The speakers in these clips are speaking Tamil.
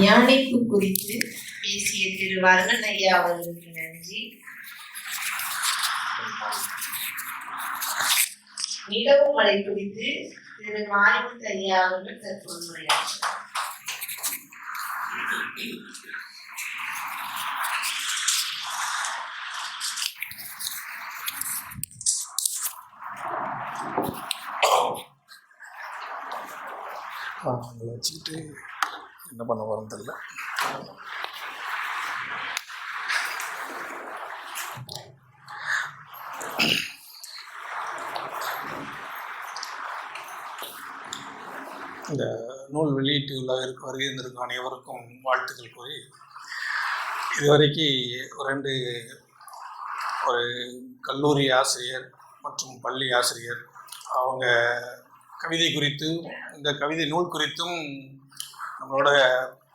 தியானிப்பு குறித்து பேசிய திரு வரதன் ஐயா அவர்களுக்கு நன்றி. மிகவும் மழை குறித்து திரு மாரிமுத்து ஐயா அவர்கள் தற்பொழுதுரையாற்றார். வச்சுக்கிட்டு என்ன பண்ண போறோம் தெரியல. இந்த நூல் வெளியீட்டு விழாவிற்கு வருகின்றிருக்கும் அனைவருக்கும் வாழ்த்துக்கள் கூறி, இதுவரைக்கும் ஒரு கல்லூரி ஆசிரியர் மற்றும் பள்ளி ஆசிரியர் அவங்க கவிதை குறித்தும் இந்த கவிதை நூல் குறித்தும் நம்மளோட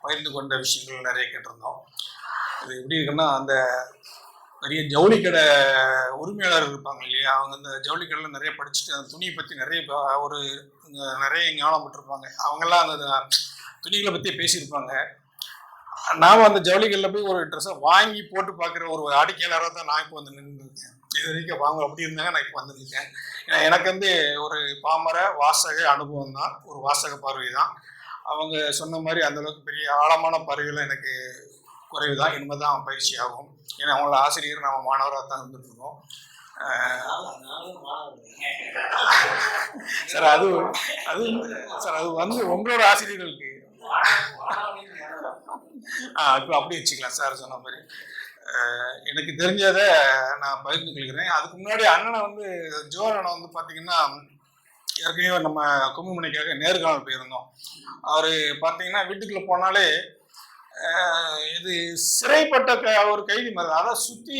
பகிர்ந்து கொண்ட விஷயங்கள் நிறைய கேட்டிருந்தோம். இது எப்படி இருக்குன்னா, அந்த பெரிய ஜவுளி கடை உரிமையாளர் இருப்பாங்க இல்லையா, அவங்க இந்த ஜவுளி கடையில் நிறைய படிச்சுட்டு அந்த துணியை பற்றி நிறைய ஞானம் பெற்றிருப்பாங்க. அவங்கெல்லாம் அந்த துணிகளை பற்றி பேசியிருப்பாங்க. நாம் அந்த ஜவுளி கடையில் போய் ஒரு ட்ரெஸ்ஸை வாங்கி போட்டு பார்க்குற ஒரு வாடிக்கையாளராக தான் நான் இப்போ வந்து நின்றுருக்கேன். இது வரைக்கும் வாங்க அப்படி இருந்தாங்க, நான் இப்போ வந்துருக்கேன். ஏன்னா எனக்கு ஒரு பாமர வாசக அனுபவம் தான், ஒரு வாசக பார்வை தான். அவங்க சொன்ன மாதிரி அந்தளவுக்கு பெரிய ஆழமான பார்வைகள் எனக்கு குறைவு தான். இனிமேல் தான் பயிற்சி ஆகும். ஏன்னா அவங்கள ஆசிரியர் நம்ம மாணவராக தான் இருந்துட்டுருக்கோம். சார் அது உங்களோட ஆசிரியர்களுக்கு இப்போ அப்படி வச்சுக்கலாம் சார். சொன்ன மாதிரி எனக்கு தெரிஞ்சதை நான் பகிர்ந்து கொள்கிறேன். அதுக்கு முன்னாடி அண்ணனை ஜோ அண்ணனை பார்த்தீங்கன்னா, ஏற்கனவே நம்ம கும்பமணிக்காக நேர்காணல் போயிருந்தோம். அவர் பார்த்தீங்கன்னா வீட்டுக்குள்ளே போனாலே இது சிறைப்பட்ட ஒரு கைதி மாதிரி, அதாவது சுற்றி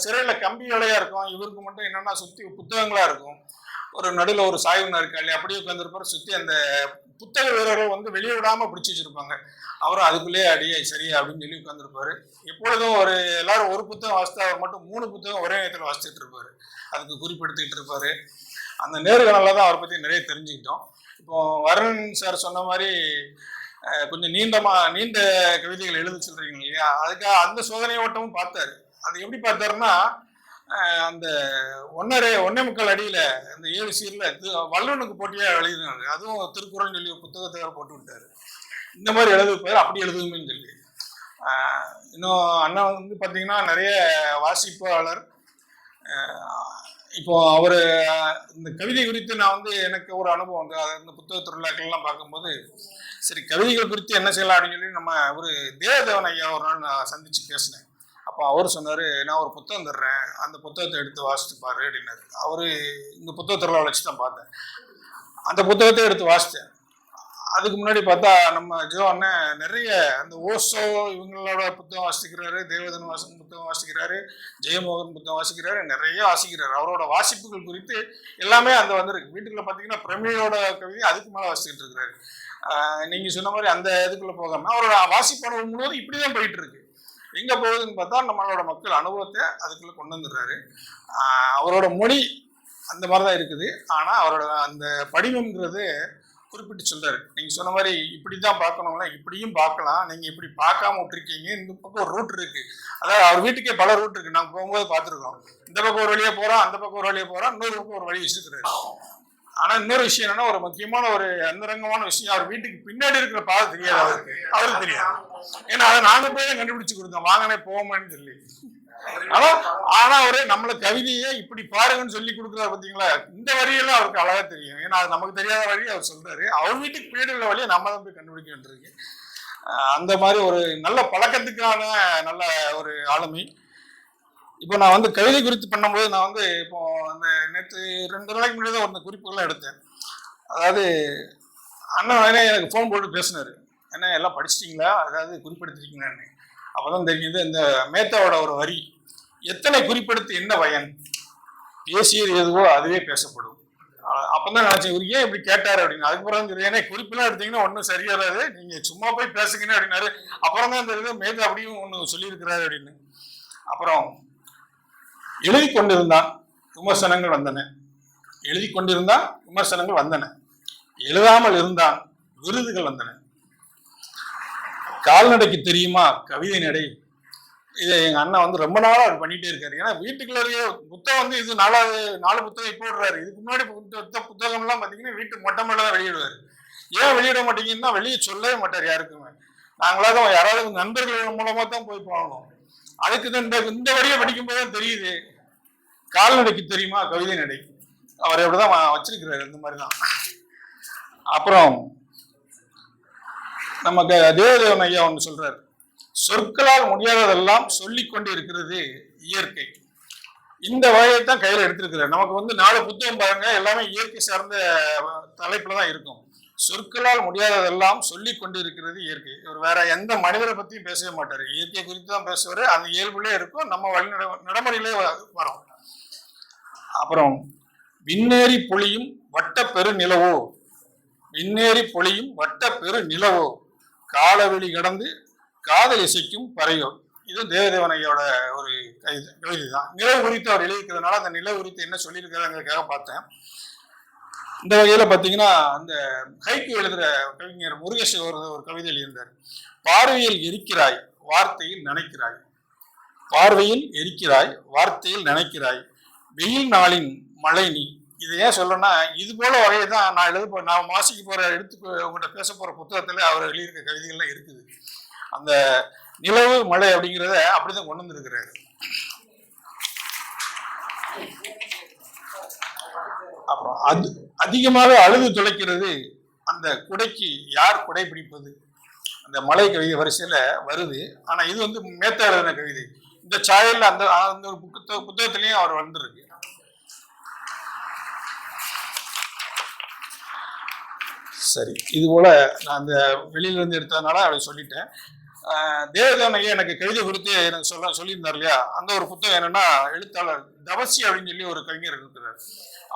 சிறையில் கம்பி வேலையாக இருக்கும். இவருக்கு மட்டும் என்னென்னா சுற்றி புத்தகங்களாக இருக்கும். ஒரு நடுவில் ஒரு சாய்வு இருக்காளி அப்படியே உட்காந்துருப்பார். சுற்றி அந்த புத்தக வீரர்கள் வெளியே விடாமல் பிடிச்சி வச்சுருப்பாங்க. அவரும் அதுக்குள்ளேயே அடியே சரியா அப்படின்னு சொல்லி உட்காந்துருப்பாரு. எப்பொழுதும் எல்லாரும் ஒரு புத்தகம் வாசித்தா, அவர் மட்டும் 3 புத்தகம் ஒரே நேரத்தில் வாசிச்சுட்டு இருப்பாரு. அதுக்கு குறிப்பெடுத்துக்கிட்டு இருப்பாரு. அந்த நேர்காணலில் தான் அவரை பற்றி நிறைய தெரிஞ்சுக்கிட்டோம். இப்போ வருண் சார் சொன்ன மாதிரி கொஞ்சம் நீண்ட கவிதைகள் எழுத சொல்றீங்க இல்லையா, அதுக்காக அந்த சோதனை ஓட்டமும் பார்த்தாரு. அது எப்படி பார்த்தாருன்னா, அந்த 1.25 அடியில அந்த 7 சீர்ல வல்லுனுக்கு போட்டியா எழுதினாரு. அதுவும் திருக்குறள் சொல்லி புத்தகத்தை போட்டு விட்டாரு. இந்த மாதிரி எழுதுப்பாரு, அப்படி எழுதுதுன்னு சொல்லி. இன்னும் அண்ணா பார்த்தீங்கன்னா நிறைய வாசிப்பாளர். இப்போ அவர் இந்த கவிதை குறித்து நான் எனக்கு ஒரு அனுபவம் இந்த புத்தக திருவிழாக்கள்லாம் பார்க்கும்போது, சரி கவிதைகள் குறித்து என்ன செய்யலாம் அப்படின்னு சொல்லி நம்ம தேவதேவன் ஐயா ஒரு நாள் நான் சந்திச்சு பேசினேன். அப்போ அவர் சொன்னார், நான் ஒரு புத்தகம் தர்றேன், அந்த புத்தகத்தை எடுத்து வாசித்து பாரு அப்படின்னாரு. அவர் இந்த புத்தக திருவிழா வச்சு தான் பார்த்தேன். அந்த புத்தகத்தை எடுத்து வாசித்தேன். அதுக்கு முன்னாடி பார்த்தா நம்ம ஜோ அண்ணன் நிறைய அந்த ஓசோ இவங்களோட புத்தகம் வாசிக்கிறாரு, தேவதன் புத்தகம் வாசிக்கிறாரு, ஜெயமோகன் புத்தகம் வாசிக்கிறாரு, நிறைய வாசிக்கிறாரு. அவரோட வாசிப்புகள் குறித்து எல்லாமே அந்த வந்திருக்கு. வீட்டுக்குள்ள பார்த்தீங்கன்னா பிரமிழோட கவிதை அதுக்கு மேலே வாசிக்கிட்டு இருக்கிறாரு. நீங்க சொன்ன மாதிரி அந்த இதுக்குள்ள போகாம அவரோட வாசிப்பு அனுபவம் முழுவதும் இப்படிதான் போயிட்டு இருக்கு. எங்க போகுதுன்னு பார்த்தா நம்மளோட மக்கள் அனுபவத்தை அதுக்குள்ள கொண்டு வந்துடுறாரு. அவரோட மொழி அந்த மாதிரிதான் இருக்குது. ஆனா அவரோட அந்த படிவம்ங்கிறது குறிப்பிட்டு சொல்றாரு. நீங்க சொன்ன மாதிரி இப்படிதான் பார்க்கணும்னா இப்படியும் பார்க்கலாம், நீங்க இப்படி பார்க்காம விட்டுருக்கீங்க. இந்த பக்கம் ஒரு ரூட் இருக்கு, அதாவது அவர் வீட்டுக்கே பல ரூட் இருக்கு. நாங்க போகும்போது பார்த்துருக்கோம். இந்த பக்கம் ஒரு வழியா போறோம், அந்த பக்கம் ஒரு வழியா போறோம், இன்னொரு பக்கம் ஒரு வழி வச்சிருக்கிறாரு. ஆனா இன்னொரு விஷயம் என்னன்னா, ஒரு முக்கியமான ஒரு அந்தரங்கமான விஷயம், அவர் வீட்டுக்கு பின்னாடி இருக்கிற பாதை தெரியாது அவருக்கு தெரியாது. ஏன்னா அதை நாங்க போய் தான் கண்டுபிடிச்சு கொடுத்தோம், வாங்கினே போவோமேன்னு சொல்லி. ஆனா அவரு நம்மள கவிதையே இப்படி பாருங்கன்னு சொல்லி கொடுக்குறாரு பார்த்தீங்களா. இந்த வழியெல்லாம் அவருக்கு அழகா தெரியும். ஏன்னா அது நமக்கு தெரியாத வழி அவர் சொல்றாரு. அவர் வீட்டுக்கு பின்னாடி உள்ள வழியை நம்ம தான் போய் கண்டுபிடிக்க வேண்டியிருக்கு. அந்த மாதிரி ஒரு நல்ல பழக்கத்துக்கான நல்ல ஒரு ஆளுமை. இப்போ நான் கவிதை குறித்து பண்ணும்போது நான் இப்போ அந்த நேற்று 2 நாளைக்கு முன்னாடி தான் ஒரு குறிப்புகள்லாம் எடுத்தேன். அதாவது அண்ணன் எனக்கு ஃபோன் போட்டு பேசினாரு, என்ன எல்லாம் படிச்சிட்டிங்களா, அதாவது குறிப்பெடுத்துட்டீங்களான்னு. அப்போதான் தெரிஞ்சது இந்த மேத்தாவோட ஒரு வரி, எத்தனை குறிப்பெடுத்து என்ன பயன், பேசியது எதுவோ அதுவே பேசப்படும். அப்பதான் நினைச்சேன், இவர் ஏன் இப்படி கேட்டாரு அப்படின்னு. அதுக்கப்புறம் தெரியும், ஏன்னா குறிப்பெல்லாம் எடுத்தீங்கன்னா ஒன்றும் சரியாராது, நீங்க சும்மா போய் பேசுங்கன்னு அப்படின்னாரு. அப்புறம் தான் தெரியுது மேத்தா அப்படியும் ஒன்று சொல்லியிருக்கிறாரு அப்படின்னு. அப்புறம் எழுதி கொண்டிருந்தான், விமர்சனங்கள் வந்தன. எழுதி கொண்டிருந்தான், விமர்சனங்கள் வந்தன. எழுதாமல் இருந்தான், விருதுகள் வந்தன. கால்நடைக்கு தெரியுமா கவிதை நடை. இதை எங்க அண்ணன் வந்து ரொம்ப நாளா அவர் பண்ணிட்டே இருக்காரு. ஏன்னா வீட்டுக்குள்ளேயே புத்தகம் வந்து இது 4 புத்தகம் இப்போ விடுறாரு. இதுக்கு முன்னாடி புத்தகம் எல்லாம் பாத்தீங்கன்னா வீட்டு மொட்டை மேல தான் வெளியிடுவாரு. ஏன் வெளியிட மாட்டீங்கன்னா வெளியே சொல்லவே மாட்டார் யாருக்குமே. நாங்களாக யாராவது நண்பர்கள் மூலமா தான் போய் போகணும். அதுக்கு தான் இந்த வழியை படிக்கும் போதுதான் தெரியுது கால்நடைக்கு தெரியுமா கவிதை நடை. அவர் எப்படிதான் வச்சிருக்கிறாரு இந்த மாதிரிதான். அப்புறம் நமக்கு தேவதேவன் ஐயா ஒன்று சொல்றாரு, சொற்களால் முடியாததெல்லாம் சொல்லிக் கொண்டு இருக்கிறது இயற்கை. இந்த வகையை தான் கையில எடுத்திருக்கிறார். நமக்கு வந்து 4 புத்தகம் பாருங்க, எல்லாமே இயற்கை சார்ந்த தலைப்புல தான் இருக்கும். சொற்களால் முடியாததெல்லாம் சொல்லிக் கொண்டு இருக்கிறது இயற்கை. இவர் வேற எந்த மனிதரை பத்தியும் பேசவே மாட்டாரு, இயற்கை குறித்து தான் பேசுவாரு. அந்த இயல்புலே இருக்கும், நம்ம நடைமுறையிலே வரும். அப்புறம் விண்ணேறி பொழியும் வட்ட பெரு நிலவோ, விண்ணேறி பொழியும் வட்ட பெரு நிலவோ, காலவெளி கடந்து காதல் இசைக்கும் பறையோ. இது தேவதேவன் ஐயோட ஒரு கவிதை தான். நிலவு குறித்து அவர் எழுதிக்கிறதுனால அந்த நிலவு குறித்து என்ன சொல்லியிருக்கிறாங்கிறதுக்காக பார்த்தேன். இந்த வகையில பாத்தீங்கன்னா அந்த ஹைக்கு எழுதுற கவிஞர் முருகேஷ் ஒரு கவிதை எழுதியிருந்தார். பார்வையில் எரிக்கிறாய் வார்த்தையில் நினைக்கிறாய், பார்வையில் எரிக்கிறாய் வார்த்தையில் நினைக்கிறாய், வெயில் நாளின் மழை நீ. இதை ஏன் சொல்லணும்னா இது போல வகையை தான் நான் வாசிக்க போற உங்கள்கிட்ட பேச போற புத்தகத்துல அவர் எழுதியிருக்க கவிதைகள்லாம் இருக்குது. அந்த நிலவு மழை அப்படிங்கிறத அப்படிதான் கொண்டு வந்திருக்கிறாரு. அப்புறம் அதிகமாக அழுது துளைக்கிறது அந்த குடைக்கு யார் குடை பிடிப்பது. அந்த மலை கவிதை வரிசையில வருது. ஆனா இது வந்து மேத்தா எழுதின கவிதை. இந்த சாயல்ல அந்த ஒரு புத்தகத்திலையும் அவர் வந்திருக்கு. சரி, இது போல நான் அந்த வெளியில இருந்து எடுத்ததுனால அப்படி சொல்லிட்டேன். தேவதேவன் ஐயா எனக்கு கவிதை குறித்து எனக்கு சொல்லியிருந்தார் இல்லையா, அந்த ஒரு புத்தகம் என்னன்னா, எழுத்தாளர் தவசி அப்படின்னு சொல்லி ஒரு கவிஞர் இருக்கிறார்.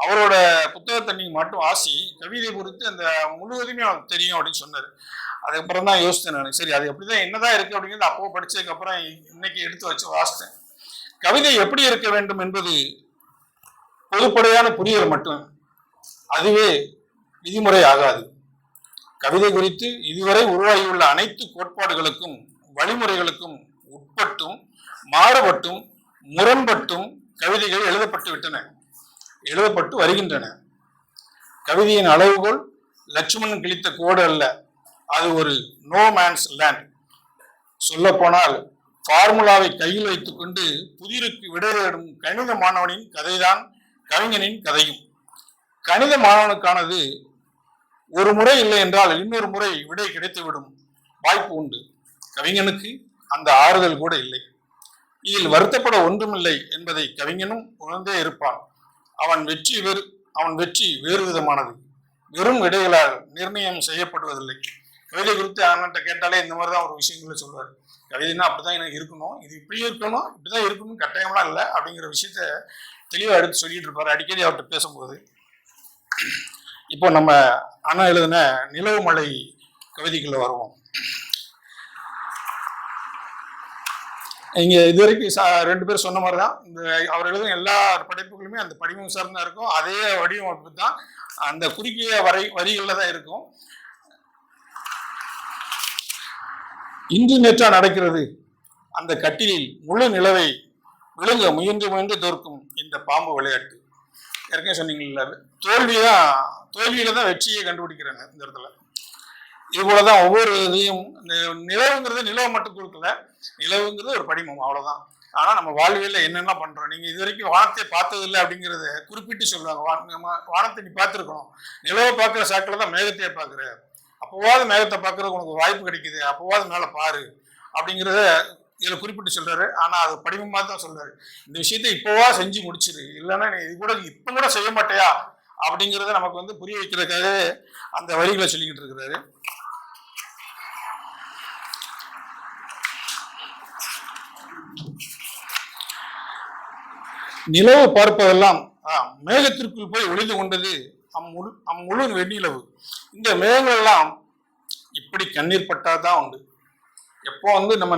அவரோட புத்தகத்தை நீங்க மட்டும் வாசி, கவிதை குறித்து அந்த முழுவதுமே அவனுக்கு தெரியும் அப்படின்னு சொன்னார். அதுக்கப்புறம் தான் யோசித்தேன் நான், சரி அது எப்படிதான் என்னதான் இருக்கு அப்படிங்கிறது அப்போ படிச்சதுக்கு அப்புறம் இன்னைக்கு எடுத்து வச்சு வாசித்தேன். கவிதை எப்படி இருக்க வேண்டும் என்பது பொதுப்படையான புரியல் மட்டும், அதுவே விதிமுறை ஆகாது. கவிதை குறித்து இதுவரை உருவாகியுள்ள அனைத்து கோட்பாடுகளுக்கும் வழிமுறைகளுக்கும் உட்பட்டும் மாறுபட்டும் முரண்பட்டும் கவிதைகள் எழுதப்பட்டு வருகின்றன. கவிதையின் அளவுகோல் லட்சுமணன் கிழித்த கோடு அல்ல, அது ஒரு நோ மேன்ஸ் லேண்ட். சொல்ல போனால் ஃபார்முலாவை கையில் வைத்துக் கொண்டு புதிருக்கு விடையிடும் கணித மாணவனின் கதைதான் கவிஞனின் கதையும். கணித மாணவனுக்கானது ஒரு முறை இல்லை என்றால் இன்னொரு முறை விடை கிடைத்துவிடும் வாய்ப்பு உண்டு. கவிஞனுக்கு அந்த ஆறுதல் கூட இல்லை. இதில் வருத்தப்பட ஒன்றுமில்லை என்பதை கவிஞனும் உணர்ந்தே இருப்பான். அவன் வெற்றி வேறு விதமானது, வெறும் விடைகளால் நிர்ணயம் செய்யப்படுவதில்லை. கவிதை குறித்து அண்ணன்ட்ட கேட்டாலே இந்த மாதிரிதான் ஒரு விஷயங்களை சொல்வார். கவிதைன்னா அப்படிதான் எனக்கு இருக்கணும், இது இப்படி இருக்கணும், இப்படிதான் இருக்கணும், கட்டாயம்லாம் இல்லை அப்படிங்கிற விஷயத்த தெளிவாக எடுத்து சொல்லிட்டு இருப்பாரு அடிக்கடி அவர்கிட்ட பேசும்போது. இப்போ நம்ம அண்ணா எழுதின நிலவு மலை கவிதைக்குள்ள வருவோம். இங்க இதுவரைக்கும் 2 பேர் சொன்ன மாதிரிதான் இந்த அவர் எழுதும் எல்லா படைப்புகளுமே அந்த படிமம் சார்ந்தா இருக்கும். அதே வடிவமைப்பு தான், அந்த குறுகிய வரிகள்ல தான் இருக்கும். இன்று நேற்றா நடக்கிறது அந்த கட்டிலில் முழு நிலவை விழுங்க முயன்று தோற்கும் இந்த பாம்பு விளையாட்டு. ஏற்கனவே சொன்னீங்கல்ல, தோல்வியில தான் வெற்றியை கண்டுபிடிக்கிறாங்க இந்த இடத்துல. இது போலதான் ஒவ்வொரு இதையும் நிலவுங்கிறது நிலவை மட்டும் கொடுக்கல, நிலவுங்கிறது ஒரு படிமம், அவ்வளவுதான். ஆனா நம்ம வாழ்வியல்ல என்னென்ன பண்றோம், நீங்க இது வரைக்கும் வானத்தை பார்த்தது இல்லை அப்படிங்கறத குறிப்பிட்டு சொல்லுவாங்க. வானத்தை நீ பார்த்துருக்கணும், நிலவை பார்க்குற சாக்கில தான் மேகத்தையே பார்க்குற, அப்போவாது மேகத்தை பார்க்கறதுக்கு உனக்கு வாய்ப்பு கிடைக்குது, அப்போவாது மேல பாரு அப்படிங்கிறத இதுல குறிப்பிட்டு சொல்றாரு. ஆனா அது படிமமா தான் சொல்றாரு. இந்த விஷயத்த இப்போவா செஞ்சு முடிச்சிரு, இல்லைன்னா நீ இது கூட இப்ப கூட செய்ய மாட்டியா அப்படிங்கிறத நமக்கு வந்து புரிய வைக்கிறதுக்காக அந்த வரிகளை சொல்லிக்கிட்டு இருக்கிறாரு. நிலவு பார்ப்பதெல்லாம் மேகத்திற்குள் போய் ஒளிந்து கொண்டது அம்முழு வெண்ணிலவு. இந்த மேகங்கள் எல்லாம் இப்படி கண்ணீர் பட்டாதான் உண்டு. எப்போ வந்து நம்ம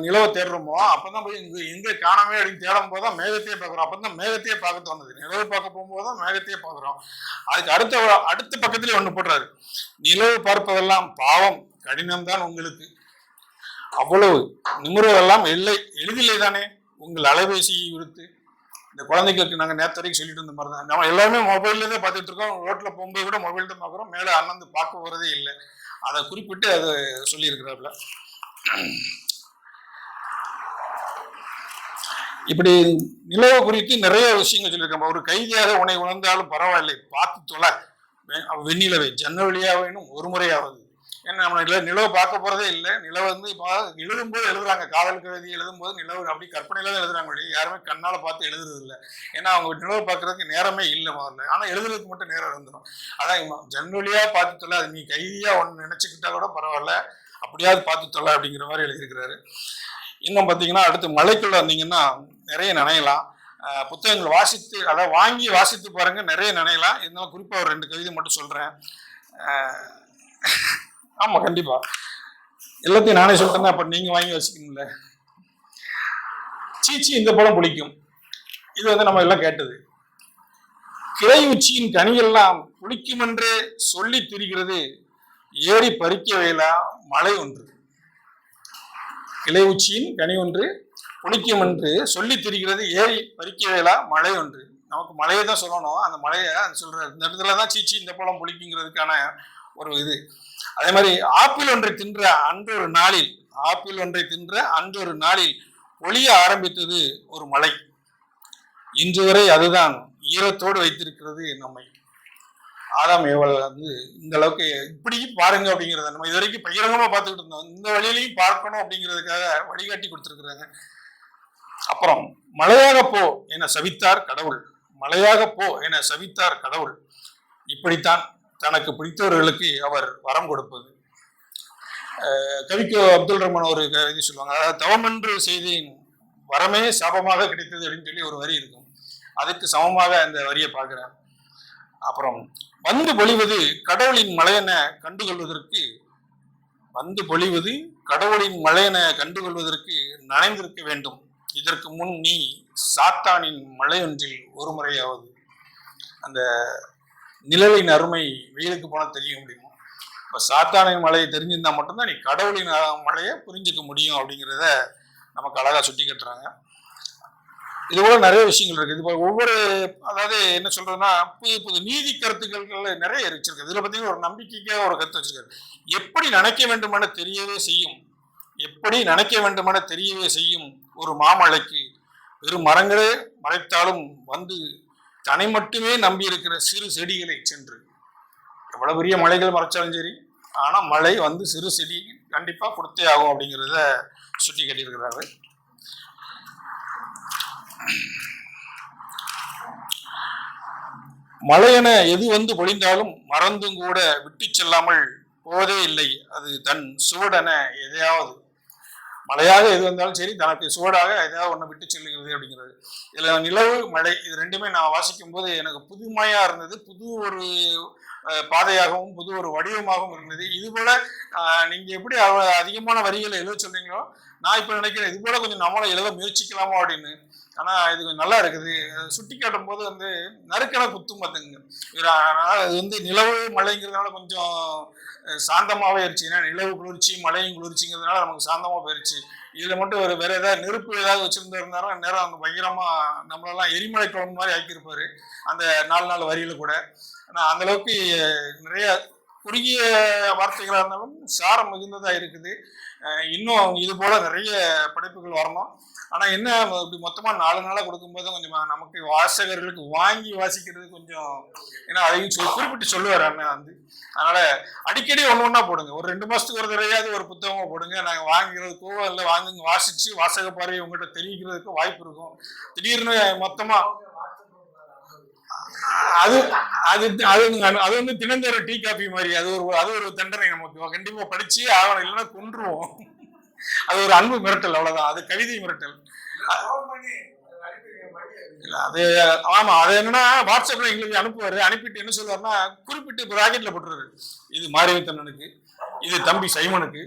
நிலவை தேடுறோமோ அப்பதான் போய் எங்க காணாமே அப்படின்னு தேடும் போதுதான் மேகத்தையே பார்க்குறோம். அப்பதான் மேகத்தையே பார்க்க தோணுது. நிலவு பார்க்க போகும்போதுதான் மேகத்தையே பார்க்குறோம். அதுக்கு அடுத்த பக்கத்துலயே ஒண்ணு போடுறாரு, நிலவு பார்ப்பதெல்லாம் பாவம் கடினம்தான் உங்களுக்கு. அவ்வளவு நிமிர்வதெல்லாம் எளிதில்லை தானே. உங்கள் அலைபேசியை விடுத்து இந்த குழந்தைகளுக்கு நாங்கள் நேற்று வரைக்கும் சொல்லிட்டு இருந்த மாதிரி தான், நம்ம எல்லாருமே மொபைல்ல தான் பார்த்துட்டு இருக்கோம். ரோட்ல போகும்போது கூட மொபைல் தான் பார்க்குறோம். மேலே அண்ணந்து பார்க்க போறதே இல்லை. அதை குறிப்பிட்டு அதை சொல்லியிருக்கிறாப்புல. இப்படி நிலவு குறித்து நிறைய விஷயங்கள் சொல்லியிருக்கோம். ஒரு கைதியாக உன்னை உணர்ந்தாலும் பரவாயில்லை, பார்த்து தொலை வெண்ணிலவை ஜன்ன வழியாவேனும் ஒரு முறையாவது. ஏன்னா நம்ம நிலவை பார்க்க போறதே இல்லை. நிலவை வந்து இப்போ எழுதும்போது எழுதுறாங்க, காதல் கவிதை எழுதும்போது நிலவு அப்படி கற்பனையில தான் எழுதுறாங்க வழி, யாருமே கண்ணால பார்த்து எழுதுறது இல்லை. ஏன்னா அவங்க நிலவை பார்க்கறதுக்கு நேரமே இல்லை முதல்ல. ஆனா எழுதுறதுக்கு மட்டும் நேரம் இருந்துடும். அதான் ஜன்ன வழியா பார்த்து தொலை, அது நீ கைதியா ஒன்று நினைச்சுக்கிட்டா கூட பரவாயில்ல, அப்படியாவது பார்த்து தொலை அப்படிங்கிற மாதிரி எழுதியிருக்கிறாரு. இன்னும் பார்த்தீங்கன்னா அடுத்து மலைக்குள்ள வந்தீங்கன்னா நிறைய நினையலாம். புத்தகங்கள் வாசித்து, அதாவது வாங்கி வாசித்து பாருங்க, நிறைய நினையலாம். இருந்தாலும் குறிப்பாக ஒரு 2 கவிதை மட்டும் சொல்றேன். ஆமா கண்டிப்பா எல்லாத்தையும் நானே சொல்லிட்டேன்னா அப்ப நீங்க வாங்கி வச்சுக்கணும்ல. சீச்சி இந்த பழம் புளிக்கும், இது வந்து நம்ம எல்லாம் கேட்டது. கிளை உச்சியின் கனியெல்லாம் புளிக்கும் என்றே சொல்லி திரிகிறது ஏறி பறிக்க வேலா மழை ஒன்று. கிளை உச்சியின் கனி ஒன்று புளிக்கும் என்று சொல்லி திரிகிறது ஏறி பறிக்க வேலா மழை ஒன்று. நமக்கு மழையை தான் சொல்லணும், அந்த மழையை சொல்றாரு. இந்த இடத்துலதான் சீச்சி இந்த பழம் புளிக்குங்கிறதுக்கான ஒரு இது. அதே மாதிரி ஆப்பிள் ஒன்றை தின்ற அன்றொரு நாளில், ஆப்பிள் ஒன்றை தின்ற அன்றொரு நாளில் ஒளிய ஆரம்பித்தது ஒரு மலை. இன்று வரை அதுதான் ஈரத்தோடு வைத்திருக்கிறது நம்மை. ஆதாம் ஏவாள் வந்து இந்த அளவுக்கு இப்படி பாருங்க அப்படிங்கிறத நம்ம இது வரைக்கும் பகிரங்கமா பார்த்துக்கிட்டு இருந்தோம். இந்த வழியிலையும் பார்க்கணும் அப்படிங்கிறதுக்காக வழிகாட்டி கொடுத்துருக்குறாங்க. அப்புறம் மலையாக போ என சவித்தார் கடவுள், மலையாக போ என சவித்தார் கடவுள். இப்படித்தான் தனக்கு பிடித்தவர்களுக்கு அவர் வரம் கொடுப்பது. கவிக்கோ அப்துல் ரஹ்மான் ஒரு இது சொல்லுவாங்க, அதாவது தவமென்று செய்தேன் வரமே சாபமாக கிடைத்தது அப்படின்னு சொல்லி ஒரு வரி இருக்கும். அதுக்கு சமமாக அந்த வரியை பார்க்கிறேன். அப்புறம் வந்து பொழிவது கடவுளின் மலையென கண்டுகொள்வதற்கு, வந்து பொழிவது கடவுளின் மலையென கண்டுகொள்வதற்கு நனைந்திருக்க வேண்டும். இதற்கு முன் நீ சாத்தானின் மலையொன்றில் ஒரு முறையாவது. அந்த நிழலின் அருமை வெயிலுக்கு போனால் தெரிய முடியும். இப்போ சாத்தானின் மலையை தெரிஞ்சிருந்தா மட்டும்தான் நீ கடவுளின் மலையை புரிஞ்சுக்க முடியும் அப்படிங்கிறத நமக்கு அழகா சுட்டி கட்டுறாங்க. இது போல நிறைய விஷயங்கள் இருக்கு. இது ஒவ்வொரு, அதாவது என்ன சொல்றதுன்னா, புது புது நீதி கருத்துக்கள் நிறைய வச்சிருக்கு. இதுல பார்த்தீங்கன்னா ஒரு நம்பிக்கைக்காக ஒரு கருத்து வச்சிருக்காரு. எப்படி நினைக்க வேண்டுமென தெரியவே செய்யும், எப்படி நினைக்க வேண்டுமென தெரியவே செய்யும் ஒரு மாமலைக்கு வெறும் மரங்களே மறைத்தாலும் வந்து தன்னை மட்டுமே நம்பி இருக்கிற சிறு செடிகளை சென்று. எவ்வளவு பெரிய மலைகள் மறைச்சாலும் சரி, ஆனா மழை வந்து சிறு செடி கண்டிப்பா கொடுத்தே ஆகும் அப்படிங்கிறத சுட்டி காட்டியிருக்கிறாரு. மழையென எது வந்து பொழிந்தாலும் மறந்தும் கூட விட்டு செல்லாமல் போவதே இல்லை அது தன் சுவடென எதையாவது. மழையாக எது வந்தாலும் சரி, தனக்கு சுவடாக எதாவது ஒன்று விட்டு செல்லுகிறது அப்படிங்கிறது. இதுல நிலவு மழை இது ரெண்டுமே நான் வாசிக்கும் போது எனக்கு புதுமையா இருந்தது. புது ஒரு பாதையாகவும் புது ஒரு வடிவமாகவும் இருந்தது. இது போல நீங்க எப்படி அதிகமான வரிகளை எழுத சொல்றீங்களோ, நான் இப்ப நினைக்கிறேன் இது போல கொஞ்சம் நம்மளை எழுத முயற்சிக்கலாமோ அப்படின்னு. ஆனா இது கொஞ்சம் நல்லா இருக்குது. சுட்டி காட்டும் போது வந்து நறுக்கென குத்தும் பார்த்துங்க. அது வந்து நிலவு மழைங்கிறதுனால கொஞ்சம் சாந்தமாவே இருந்துச்சு. ஏன்னா நிலவு குளிர்ச்சி மழையும் குளிர்ச்சிங்கிறதுனால நமக்கு சாந்தமா போயிருச்சு. இதுல மட்டும் ஒரு வேற ஏதாவது நெருப்பு ஏதாவது வச்சிருந்தாருந்தாலும் நேரம் அந்த பயங்கரமா நம்மளெல்லாம் எரிமலை குழம்பு மாதிரி ஆக்கியிருப்பாரு அந்த 4 வரியில கூட. ஆனா அந்த அளவுக்கு நிறைய குறுகிய வார்த்தைகளாக இருந்தாலும் சாரம் மிகுந்ததா இருக்குது. இன்னும் இது போல நிறைய படைப்புகள் வரணும். ஆனா என்ன, இப்படி மொத்தமா 4 நாளா கொடுக்கும்போது கொஞ்சம் நமக்கு வாசகர்களுக்கு வாங்கி வாசிக்கிறது கொஞ்சம், ஏன்னா அதையும் குறிப்பிட்டு சொல்லுவார் அண்ணன் வந்து. அதனால அடிக்கடி ஒண்ணா போடுங்க. ஒரு 2 மாசத்துக்கு ஒரு தடவையாவது ஒரு புத்தகமா போடுங்க. நாங்க வாங்கிறதுக்கோ இல்லை வாங்குங்க, வாசிச்சு வாசக பார்வையை உங்கள்கிட்ட தெரிவிக்கிறதுக்கு வாய்ப்பு இருக்கும். திடீர்னு மொத்தமா அது அது அது வந்து தினந்தோற டீ காபி மாதிரி. அது ஒரு தண்டனை நமக்கு. கண்டிப்பா படிச்சு ஆகணும், இல்லைன்னா கொன்றுவோம். அது ஒரு அன்பு மிரட்டல், அவ்வளவுதான். அது கவிதை மிரட்டல். அது ஆமா, அது என்னன்னா வாட்ஸ்அப்ல எங்களுக்கு அனுப்புவாரு. அனுப்பிட்டு என்ன சொல்லுவாருன்னா, குறிப்பிட்டு பிராக்கெட்ல போட்டுருவாரு, இது மாரியத்தண்ணனுக்கு, இது தம்பி சைமனுக்கு,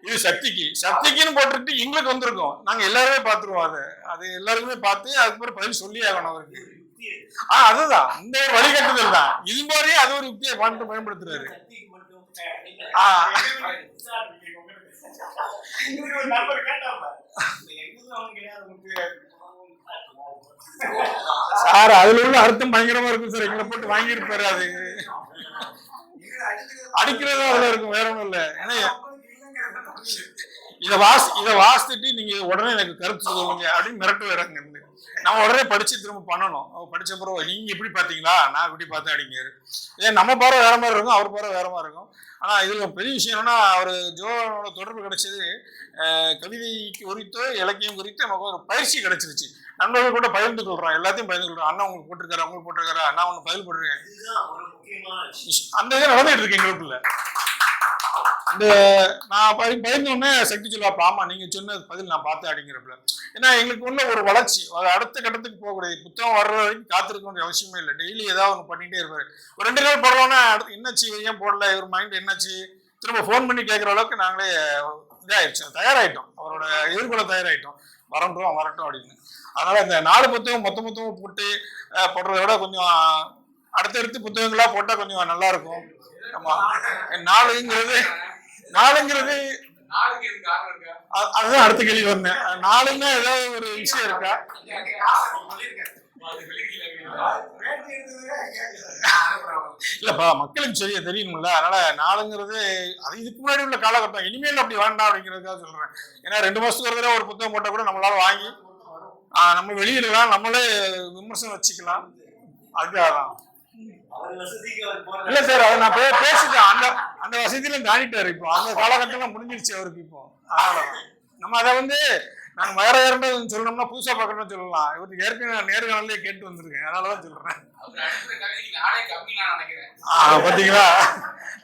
இது சக்திக்குன்னு போட்டுட்டு எங்களுக்கு வந்திருக்கோம். நாங்க எல்லாருமே பார்த்துருவோம். அது எல்லாருக்குமே பார்த்து அதுக்கப்புறம் பதில் சொல்லி ஆகணும் அவருக்கு. அதுதான் இந்த வழிகாட்டுதல் தான். இது மாதிரியே அது ஒரு யுக்தியை பயன்படுத்துறாரு. ஒரு நண்பர் கேட்டாங்க எங்க அவங்க சார் அதுல உள்ள அர்த்தம் பயங்கரமா இருக்கும் சார். எங்களை போட்டு வாங்கியிருப்பாரு. அது அடிக்கிறதா அதுல இருக்கும், வேற ஒண்ணும் இல்ல. ஏன்னா இதை வாசித்துட்டு நீங்க உடனே எனக்கு கருத்து சொல்லுவீங்க அப்படின்னு மிரட்டு வராங்க. நம்ம உடனே படிச்சு திரும்ப பண்ணணும். படிச்ச பிறகு நீங்க எப்படி பாத்தீங்களா, நான் இப்படி பார்த்தேன் அப்படிங்கிறாரு. ஏன் நம்ம பார்வை வேற மாதிரி இருக்கும், அவர் பார்வை வேற மாதிரி இருக்கும். ஆனா இதுல பெரிய விஷயம் என்னன்னா, அவரு ஜோனோட தொடர்பு கிடைச்சது கவிதைக்கு குறித்தோ இலக்கியம் குறித்து நமக்கு ஒரு பயிற்சி கிடைச்சிருச்சு. நண்பர்கள் கூட பகிர்ந்து கொள்றோம், எல்லாத்தையும் பகிர்ந்து கொள்றோம். அண்ணா உங்களுக்கு போட்டிருக்காரு, அவங்களுக்கு போட்டிருக்காரு, நான் ஒண்ணு பதில் போட்டிருக்கேன். அந்த இது நடந்துட்டு இருக்கு எங்களுக்குள்ள. இந்த நான் பயந்தோடனே சக்தி சொல்லுவாப்பா, ஆமா நீங்க சொன்ன பதில் நான் பார்த்தேன் அப்படிங்கிறப்ப. ஏன்னா எங்களுக்கு உள்ள ஒரு வளர்ச்சி, அடுத்த கட்டத்துக்கு போகக்கூடிய புத்தகம் வர்ற வரைக்கும் காத்திருக்க வேண்டிய அவசியமே இல்லை. டெய்லி ஏதாவது ஒன்று பண்ணிட்டே இருப்பாரு. ஒரு 2 நாள் போடலன்னா அடுத்து என்னாச்சு ஏன் போடல, இவர் மைண்ட் என்னாச்சு திரும்ப ஃபோன் பண்ணி கேட்குற அளவுக்கு நாங்களே இதாயிடுச்சு, தயாராகிட்டோம். அவரோட எதிர்கொள்ள தயாராகிட்டோம். வரட்டும் அப்படின்னு. அதனால இந்த 4 புத்தகம் மொத்தமும் போட்டு போடுறத விட கொஞ்சம் அடுத்தடுத்து புத்தகங்களா போட்டா கொஞ்சம் நல்லா இருக்கும். ஆமா, நாலுங்கிறது அதுதான் அடுத்த கேள்வி வந்தேன். நாலுன்னா ஏதாவது ஒரு விஷயம் இருக்கா? இல்லப்பா, மக்களுக்கு சரியா தெரியணும்ல. அதனால நாலுங்கிறது அது இதுக்கு முன்னாடி உள்ள காலகட்டம், இனிமேல் அப்படி வேண்டாம் அப்படிங்கிறதுக்காக சொல்றேன். ஏன்னா 2 மாசத்துக்கு ஒரு தடவை ஒரு புத்தகம் போட்டா கூட நம்மளால வாங்கி நம்ம வெளியிடலாம், நம்மளே விமர்சனம் வச்சுக்கலாம். அதுதான் இல்ல சார், அதை நான் பேசிட்டேன். அந்த வசதியில தாண்டிட்டாரு. இப்போ அந்த காலகட்டம் முடிஞ்சிருச்சு அவருக்கு. இப்போ அதனாலதான் நம்ம அதை நாங்க வேற சொல்லணும்னா புதுசா பார்க்கணும்னு சொல்லலாம். இவருக்கு ஏற்கனவே நேர்காணலே கேட்டு வந்திருக்கேன், அதனாலதான் சொல்றேன். பாத்தீங்களா,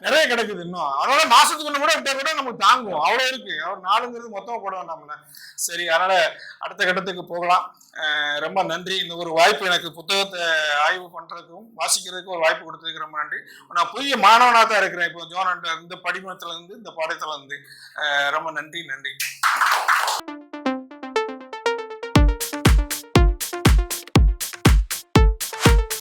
நிறைய கிடைக்குது இன்னும். அதனால மாசத்துக்கு ஒண்ணு கூட விட்டா கூட நமக்கு தாங்கும், அவ்வளவு இருக்கு. அவர் 4ங்கிறது மொத்தமா போட வேண்டாம்ல. சரி, அதனால அடுத்த கட்டத்துக்கு போகலாம். ரொம்ப நன்றி. இந்த ஒரு வாய்ப்பு எனக்கு புத்தகத்தை ஆய்வு பண்றதுக்கும் வாசிக்கிறதுக்கும் ஒரு வாய்ப்பு கொடுத்ததுக்கு ரொம்ப நன்றி. நான் புதிய மாணவனா தான் இருக்கிறேன் இப்போ ஜோன் இந்த படிமத்துல இருந்து இந்த பாடத்துல இருந்து. ரொம்ப நன்றி.